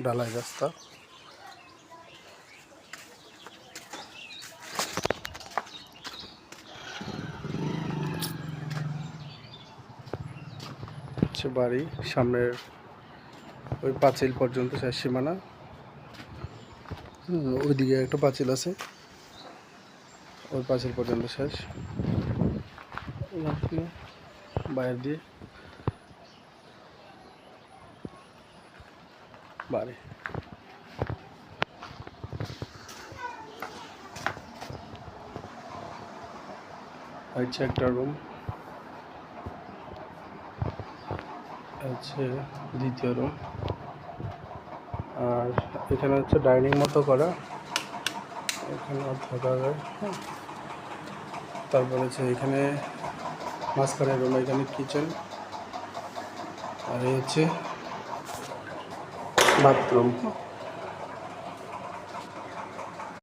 ঢালাই রাস্তা। বাড়ি সামনের ওই পাঁচিল পর্যন্ত শেষ সীমানা। ওইদিকে একটা পাঁচিল আছে, ওই পাঁচিল পর্যন্ত শেষ। বাইরে দিয়ে বাড়ি, হচ্ছে একটা রুম, হচ্ছে দ্বিতীয় রুম। আর এখানে হচ্ছে ডাইনিং মতো করা, এখানে থাকা যায়। তারপর হচ্ছে এখানে মাঝখানে রুম, এখানে কিচেন, আর এই হচ্ছে বাথরুম।